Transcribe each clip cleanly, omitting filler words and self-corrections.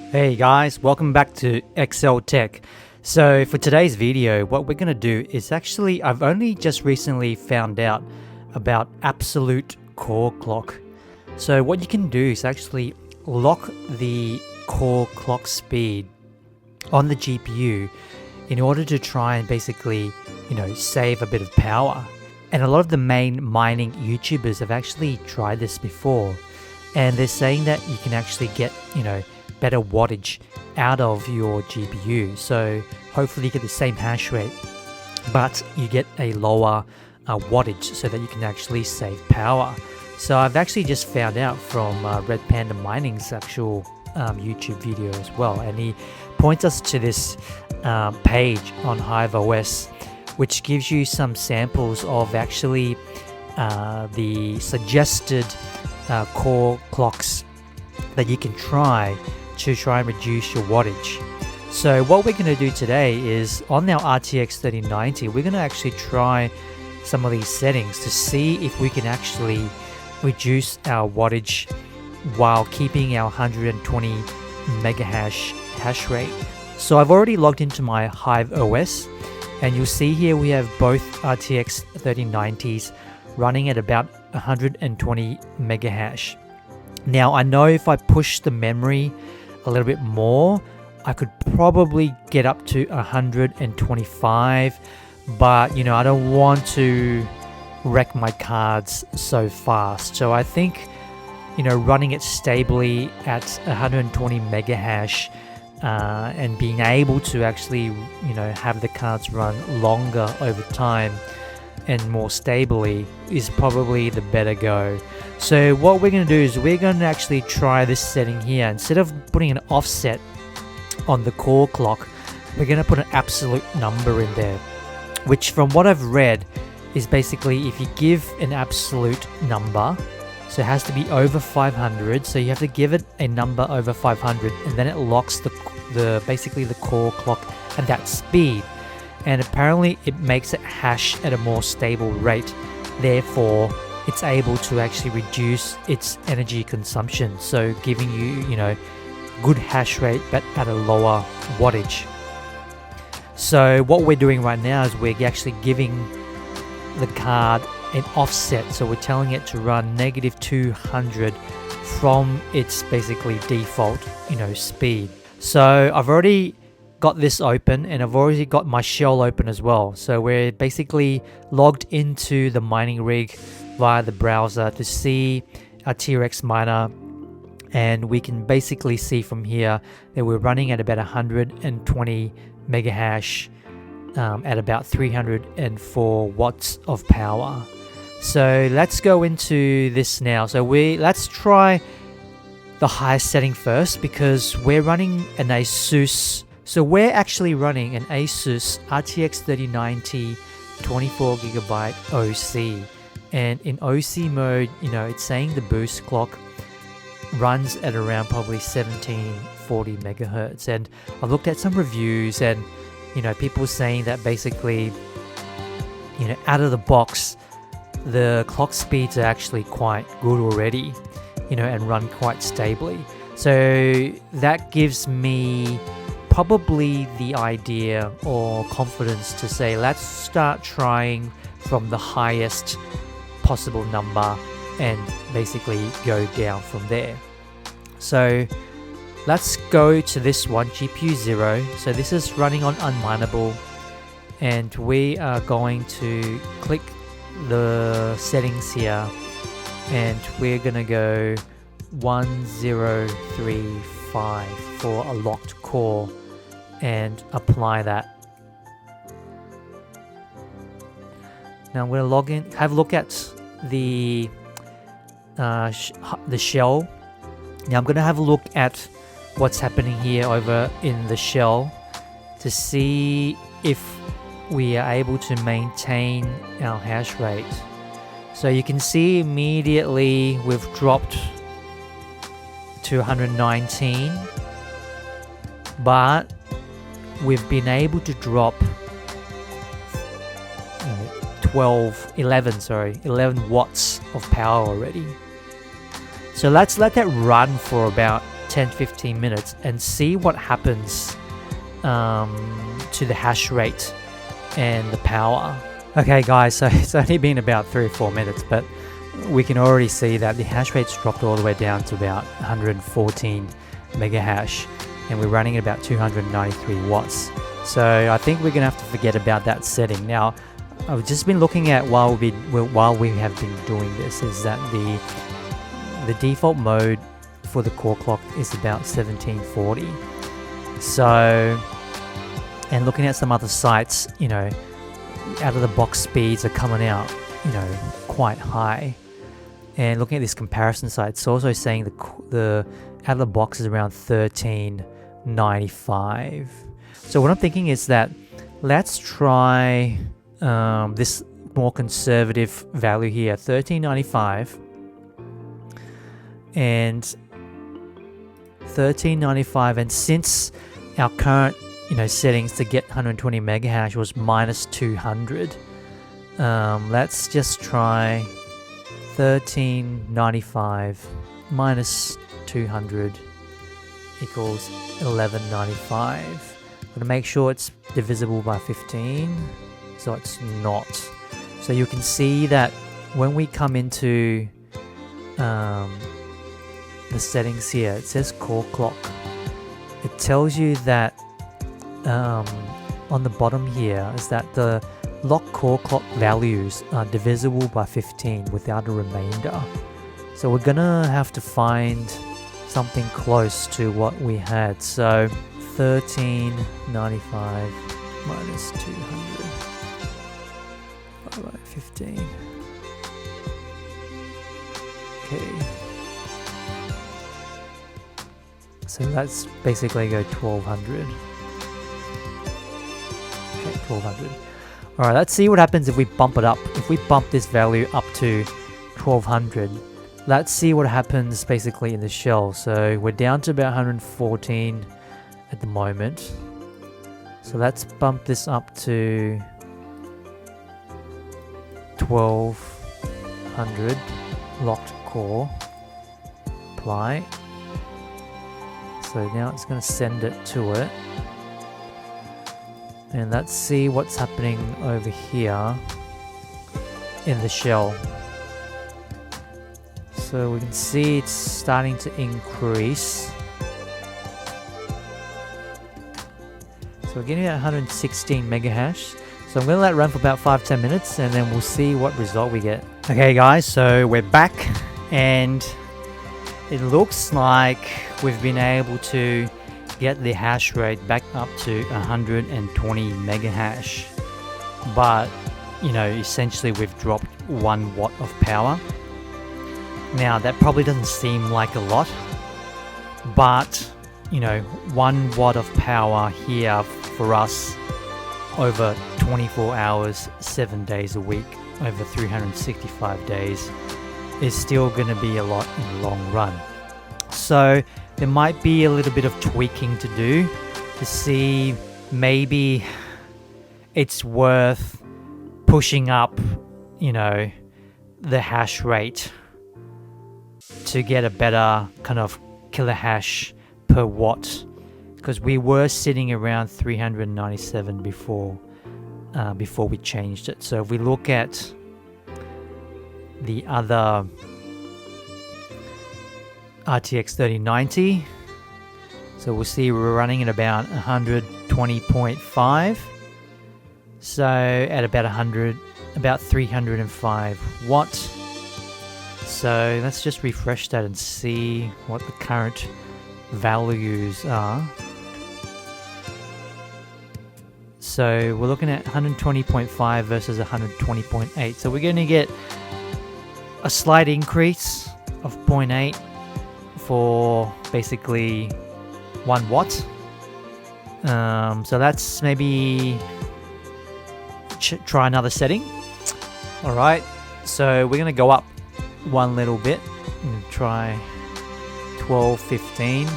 Hey guys, welcome back to Excel Tech. So for today's video, what we're going to do is actually, I've only just recently found out about absolute core clock. So what you can do is actually lock the core clock speed on the GPU in order to try and basically, save a bit of power. And a lot of the main mining YouTubers have actually tried this before. And they're saying that you can actually get, better wattage out of your GPU. So hopefully you get the same hash rate, but you get a lower wattage so that you can actually save power. So I've actually just found out from Red Panda Mining's actual YouTube video as well. And he points us to this page on HiveOS, which gives you some samples of actually the suggested core clocks that you can try and reduce your wattage. So what we're going to do today is on our RTX 3090, we're going to actually try some of these settings to see if we can actually reduce our wattage while keeping our 120 megahash hash rate. So I've already logged into my HiveOS, and you'll see here we have both RTX 3090s running at about 120 megahash. Now I know if I push the memory a little bit more, I could probably get up to 125, but I don't want to wreck my cards so fast. So I think running it stably at 120 megahash and being able to actually have the cards run longer over time and more stably is probably the better go. So what we're going to do is we're going to actually try this setting here. Instead of putting an offset on the core clock, we're going to put an absolute number in there, which from what I've read is basically if you give an absolute number, so it has to be over 500, so you have to give it a number over 500, and then it locks basically the core clock at that speed. And apparently it makes it hash at a more stable rate, therefore it's able to actually reduce its energy consumption, so giving you good hash rate but at a lower wattage. So what we're doing right now is we're actually giving the card an offset, so we're telling it to run negative 200 from its basically default speed. So I've already got this open, and I've already got my shell open as well. So we're basically logged into the mining rig via the browser to see our T-Rex miner, and we can basically see from here that we're running at about 120 megahash at about 304 watts of power. So let's go into this now. So let's try the highest setting first, because we're running an ASUS. So we're actually running an ASUS RTX 3090 24GB OC. And in OC mode, it's saying the boost clock runs at around probably 1740 megahertz. And I've looked at some reviews, and people saying that basically, out of the box, the clock speeds are actually quite good already, and run quite stably. So that gives me probably the idea or confidence to say let's start trying from the highest possible number and basically go down from there. So let's go to this one, GPU 0. So this is running on unminable, and we are going to click the settings here, and we're gonna go 1035 for a locked core and apply that. Now I'm going to log in, have a look at the shell. Now I'm going to have a look at what's happening here over in the shell to see if we are able to maintain our hash rate. So you can see immediately we've dropped to 119, but we've been able to drop 11 watts of power already. So let's let that run for about 10-15 minutes and see what happens to the hash rate and the power. Okay guys, so it's only been about 3 or 4 minutes, but we can already see that the hash rate's dropped all the way down to about 114 mega hash, and we're running at about 293 watts. So I think we're gonna have to forget about that setting. Now, I've just been looking at while we have been doing this, is that the default mode for the core clock is about 1740. So, and looking at some other sites, you know, out of the box speeds are coming out, you know, quite high. And looking at this comparison site, it's also saying the out of the box is around 1395. So what I'm thinking is that let's try this more conservative value here, 1395 and 1395, and since our current, you know, settings to get 120 mega hash was minus 200, let's just try 1395 minus 200 equals 1195. I'm going to make sure it's divisible by 15, so it's not. So you can see that when we come into the settings here, it says core clock. It tells you that on the bottom here is that the lock core clock values are divisible by 15 without a remainder. So we're gonna have to find something close to what we had. So 1395 minus 200 by 15. Okay. So that's basically go 1200. Okay, 1200. Alright, let's see what happens if we bump it up. If we bump this value up to 1200, let's see what happens basically in the shell. So we're down to about 114 at the moment. So let's bump this up to 1200 locked core. Apply. So now it's going to send it to it. And let's see what's happening over here in the shell. So we can see it's starting to increase. So we're getting at 116 mega hash. So I'm going to let it run for about 5-10 minutes and then we'll see what result we get. Okay guys, so we're back and it looks like we've been able to get the hash rate back up to 120 mega hash, but you know, essentially we've dropped 1 watt of power. Now that probably doesn't seem like a lot, but you know, 1 watt of power here for us over 24 hours 7 days a week over 365 days is still going to be a lot in the long run. So there might be a little bit of tweaking to do to see maybe it's worth pushing up, you know, the hash rate to get a better kind of kilo hash per watt, because we were sitting around 397 before we changed it. So if we look at the other RTX 3090, so we'll see we're running at about 120.5, so at about 305 watts. So let's just refresh that and see what the current values are. So we're looking at 120.5 versus 120.8, so we're going to get a slight increase of 0.8 for basically 1 watt. So that's maybe try another setting. Alright, so we're going to go up one little bit and try 1215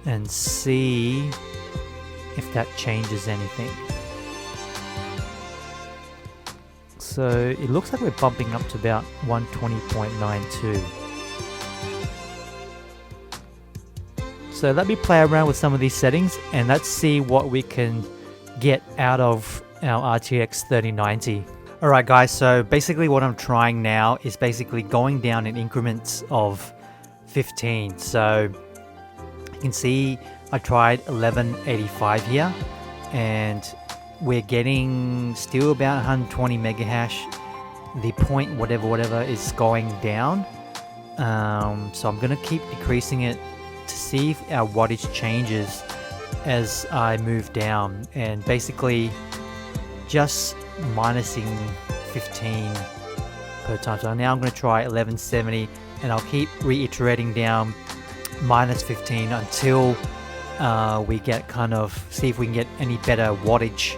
and see if that changes anything. So it looks like we're bumping up to about 120.92. So let me play around with some of these settings and let's see what we can get out of our RTX 3090. Alright guys, so basically what I'm trying now is basically going down in increments of 15. So you can see I tried 1185 here and we're getting still about 120 mega hash. The point whatever is going down. So I'm gonna keep decreasing it to see if our wattage changes as I move down, and basically just minusing 15 per time. So now I'm going to try 1170 and I'll keep reiterating down minus 15 until we get see if we can get any better wattage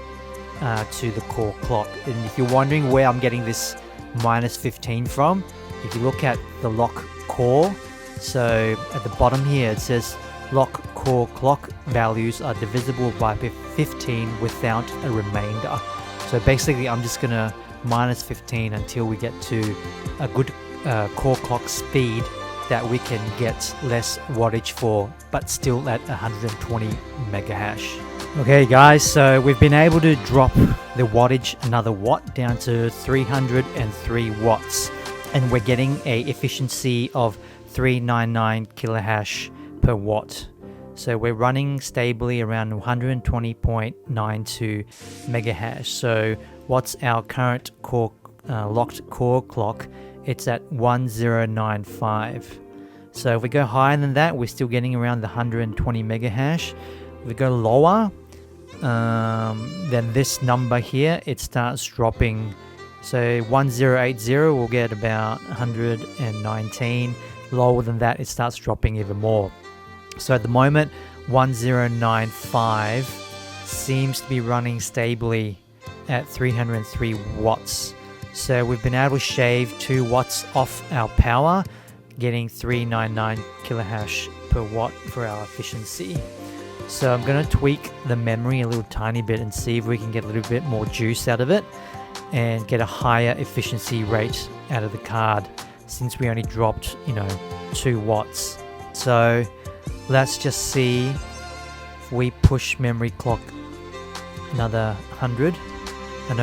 to the core clock. And if you're wondering where I'm getting this minus 15 from, if you look at the lock core, so at the bottom here it says lock core clock values are divisible by 15 without a remainder. So basically I'm just gonna minus 15 until we get to a good core clock speed that we can get less wattage for, but still at 120 mega hash. Okay guys, so we've been able to drop the wattage another watt down to 303 watts, and we're getting a efficiency of 399 kilohash per watt. So we're running stably around 120.92 mega hash. So what's our current core locked core clock? It's at 1095. So if we go higher than that, we're still getting around the 120 mega hash. If we go lower, then this number here, it starts dropping. So 1080 will get about 119. Lower than that, it starts dropping even more. So at the moment 1095 seems to be running stably at 303 watts. So we've been able to shave 2 watts off our power, getting 399 kilohash per watt for our efficiency. So I'm going to tweak the memory a little tiny bit and see if we can get a little bit more juice out of it and get a higher efficiency rate out of the card, since we only dropped 2 watts. So let's just see if we push memory clock another 100. I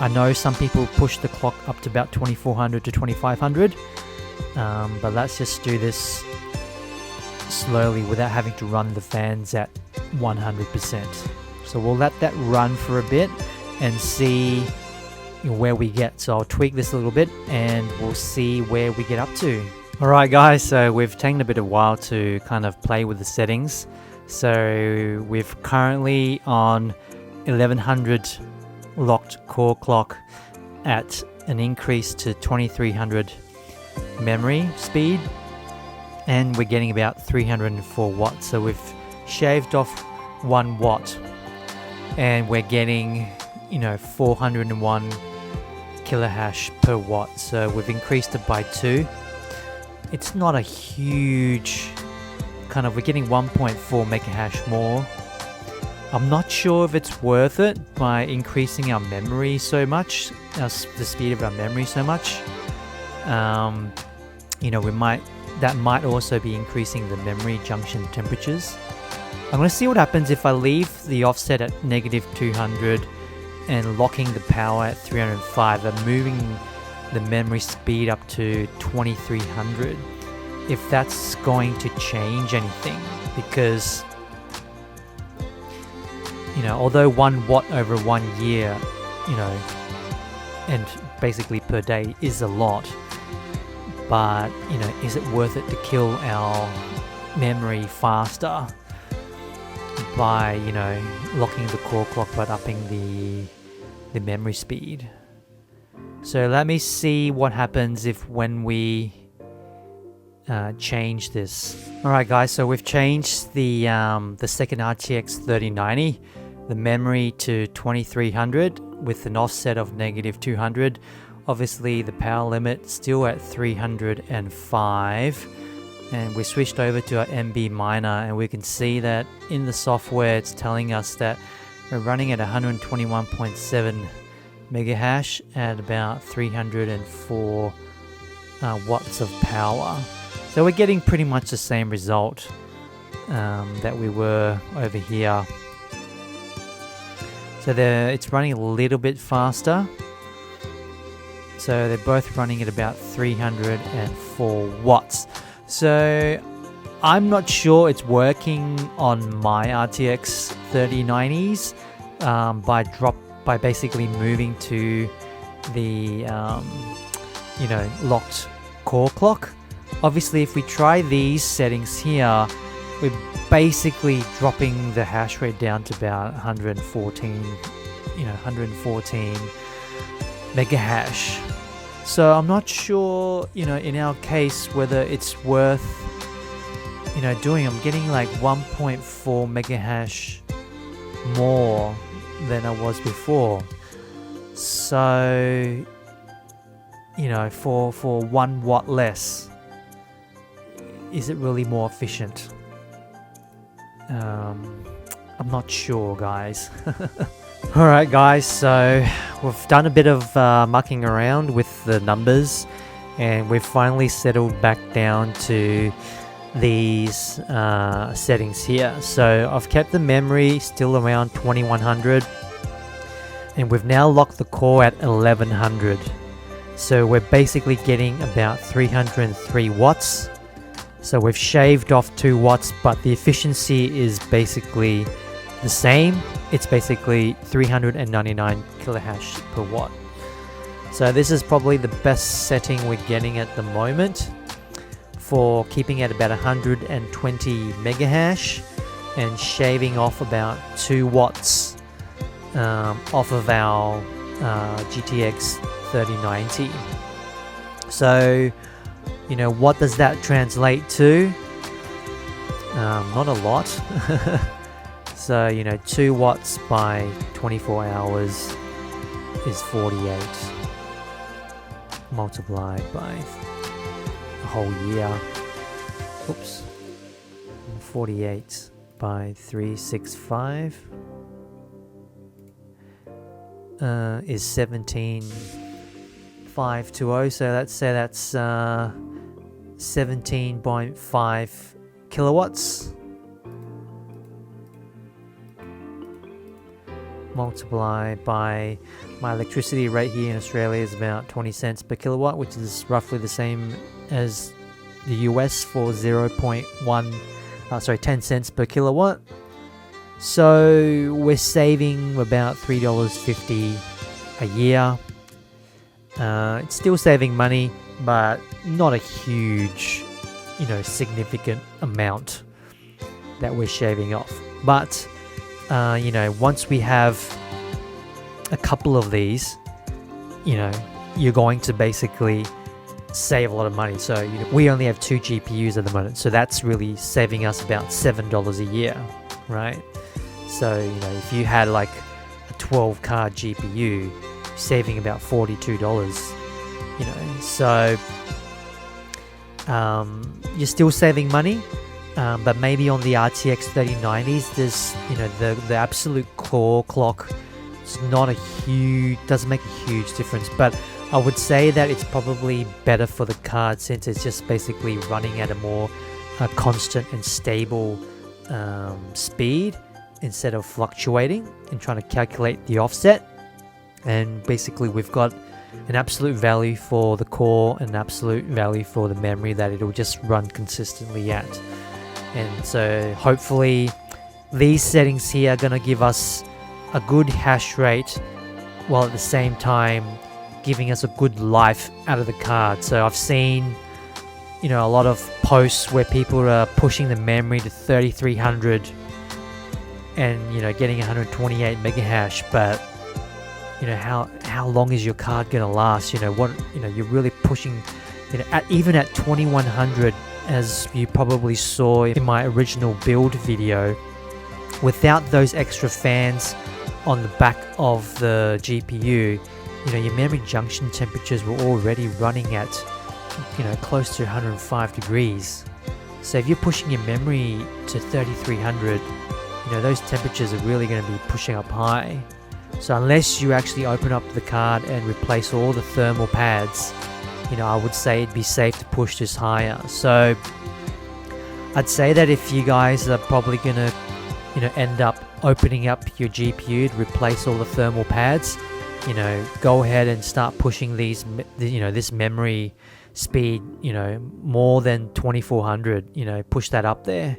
know some people push the clock up to about 2400 to 2500, but let's just do this slowly without having to run the fans at 100%. So we'll let that run for a bit and see where we get. So I'll tweak this a little bit and we'll see where we get up to. Alright guys, so we've taken a bit of a while to kind of play with the settings. So we're currently on 1100 locked core clock at an increase to 2300 memory speed, and we're getting about 304 watts. So we've shaved off 1 watt and we're getting 401 kilohash per watt. So we've increased it by 2. It's not a huge we're getting 1.4 mega hash more. I'm not sure if it's worth it by increasing our memory so much, the speed of our memory so much. That might also be increasing the memory junction temperatures. I'm going to see what happens if I leave the offset at -200 and locking the power at 305 and moving the memory speed up to 2300. If that's going to change anything, because although 1 watt over 1 year, and basically per day is a lot, but is it worth it to kill our memory faster by locking the core clock but upping the memory speed? So let me see what happens when we change this. Alright guys, so we've changed the second RTX 3090, the memory to 2300 with an offset of -200. Obviously the power limit still at 305, and we switched over to our MB miner, and we can see that in the software it's telling us that we're running at 121.7 mega hash at about 304 watts of power. So we're getting pretty much the same result. that we were over here. So it's running a little bit faster. So they're both running at about 304 watts. So I'm not sure it's working on my RTX 3090s by basically moving to the locked core clock. Obviously, if we try these settings here, we're basically dropping the hash rate down to about 114 mega hash. So I'm not sure, in our case, whether it's worth, doing. I'm getting like 1.4 mega hash more than I was before. So, for 1 watt less, is it really more efficient? I'm not sure, guys. Alright guys, so we've done a bit of mucking around with the numbers, and we've finally settled back down to these settings here. So I've kept the memory still around 2100, and we've now locked the core at 1100. So we're basically getting about 303 watts. So we've shaved off 2 watts, but the efficiency is basically the same. It's basically 399 kilohash per watt. So this is probably the best setting we're getting at the moment for keeping at about 120 mega hash and shaving off about 2 watts off of our GTX 3090. So what does that translate to? Not a lot. So 2 watts by 24 hours is 48 multiplied by a whole year. Oops. 48 by 365 is 17,520. So let's say that's 17.5 kilowatts multiplied by my electricity rate here in Australia is about 20 cents per kilowatt, which is roughly the same as the US for 10 cents per kilowatt. So we're saving about $3.50 a year. It's still saving money, but not a huge, significant amount that we're shaving off. But, once we have a couple of these, you're going to basically save a lot of money. So we only have 2 GPUs at the moment, so that's really saving us about $7 a year, right? So, if you had like a 12 card GPU, saving about $42, so you're still saving money, but maybe on the RTX 3090s, there's, the absolute core clock is doesn't make a huge difference, but I would say that it's probably better for the card since it's just basically running at a more constant and stable speed instead of fluctuating and trying to calculate the offset. And basically we've got an absolute value for the core and an absolute value for the memory that it'll just run consistently at. And so hopefully these settings here are going to give us a good hash rate while at the same time giving us a good life out of the card. So I've seen a lot of posts where people are pushing the memory to 3300 and getting 128 mega hash, but how long is your card gonna last? You're really pushing, even at 2100, as you probably saw in my original build video, without those extra fans on the back of the GPU, your memory junction temperatures were already running at close to 105 degrees. So if you're pushing your memory to 3300, those temperatures are really going to be pushing up high. So unless you actually open up the card and replace all the thermal pads, I would say it'd be safe to push this higher. So I'd say that if you guys are probably gonna, end up opening up your GPU to replace all the thermal pads, go ahead and start pushing these, this memory speed, more than 2400, push that up there.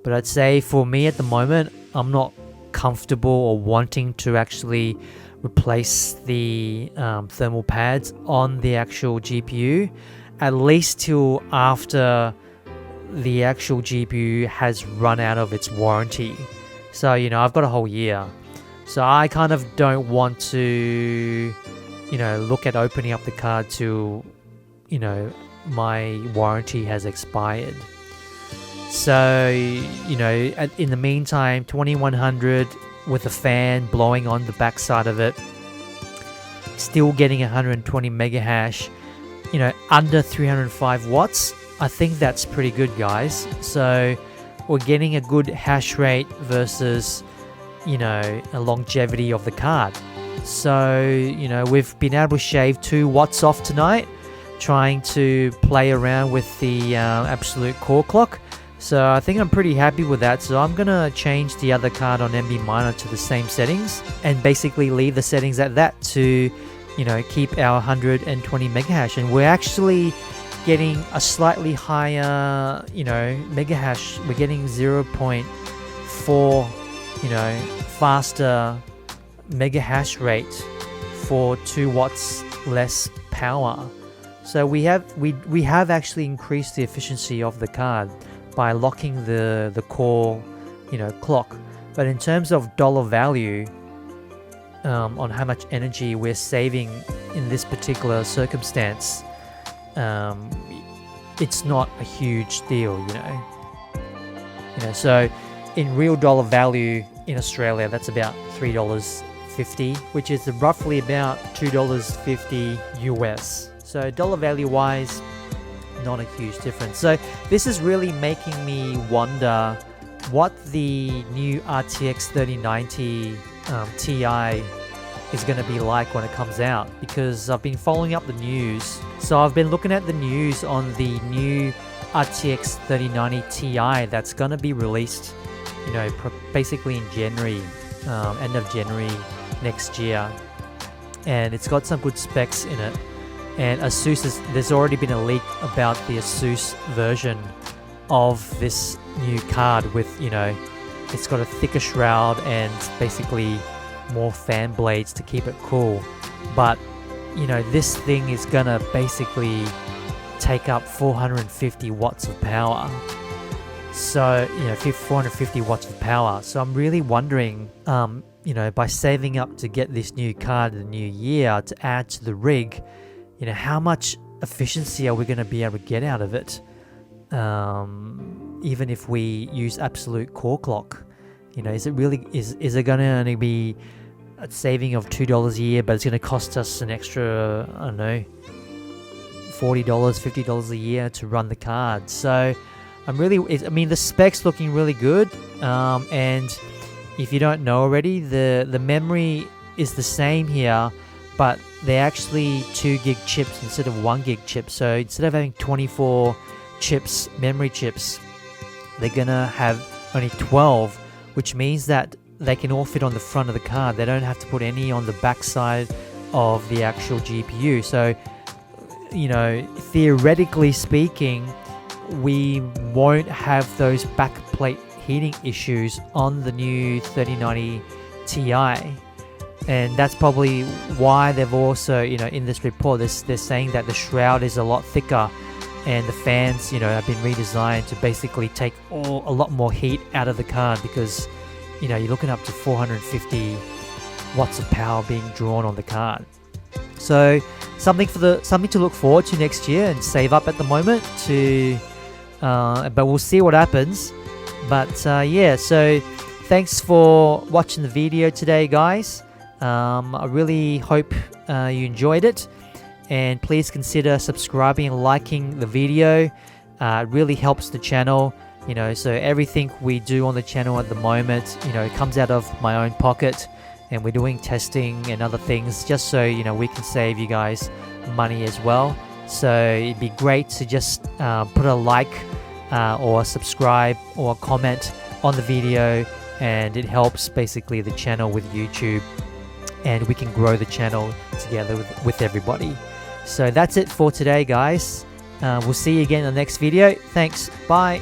But I'd say for me at the moment, I'm not comfortable or wanting to actually replace the thermal pads on the actual GPU, at least till after the actual GPU has run out of its warranty. So, I've got a whole year. So I kind of don't want to, look at opening up the card till, my warranty has expired. So, in the meantime, 2100 with a fan blowing on the backside of it, still getting 120 mega hash, under 305 watts. I think that's pretty good, guys. So we're getting a good hash rate versus, a longevity of the card. So, we've been able to shave 2 watts off tonight, trying to play around with the absolute core clock. So I think I'm pretty happy with that. So I'm gonna change the other card on NB Miner to the same settings and basically leave the settings at that to, keep our 120 mega hash. And we're actually getting a slightly higher, mega hash. We're getting 0.4, faster mega hash rate for 2 watts less power. So we have actually increased the efficiency of the card by locking the core, clock. But in terms of dollar value, on how much energy we're saving in this particular circumstance, it's not a huge deal, So in real dollar value in Australia, that's about $3.50, which is roughly about $2.50 US. So dollar value wise, not a huge difference. So this is really making me wonder what the new RTX 3090 Ti is going to be like when it comes out, because I've been following up the news. So I've been looking at the news on the new RTX 3090 Ti that's going to be released, basically in January, end of January next year. And it's got some good specs in it. And ASUS, there's already been a leak about the ASUS version of this new card with, it's got a thicker shroud and basically more fan blades to keep it cool. But, this thing is gonna basically take up 450 watts of power. So, 450 watts of power. So I'm really wondering, by saving up to get this new card in the new year to add to the rig, how much efficiency are we going to be able to get out of it? Even if we use absolute core clock, is it really, is it going to only be a saving of $2 a year, but it's going to cost us an extra, I don't know, $40, $50 a year to run the card? So the specs looking really good. And if you don't know already, the memory is the same here, but they're actually 2 gig chips instead of 1 gig chips. So instead of having 24 chips, memory chips, they're gonna have only 12, which means that they can all fit on the front of the card. They don't have to put any on the back side of the actual GPU. So, theoretically speaking, we won't have those backplate heating issues on the new 3090 Ti. And that's probably why they've also, in this report, they're saying that the shroud is a lot thicker and the fans, have been redesigned to basically take a lot more heat out of the card, because, you're looking up to 450 watts of power being drawn on the card. So something to look forward to next year and save up at the moment but we'll see what happens. But so thanks for watching the video today, guys. I really hope you enjoyed it, and please consider subscribing and liking the video. It really helps the channel, so everything we do on the channel at the moment, it comes out of my own pocket, and we're doing testing and other things just so, we can save you guys money as well. So it'd be great to just put a like or subscribe or comment on the video, and it helps basically the channel with YouTube, and we can grow the channel together with everybody. So that's it for today, guys. We'll see you again in the next video. Thanks. Bye.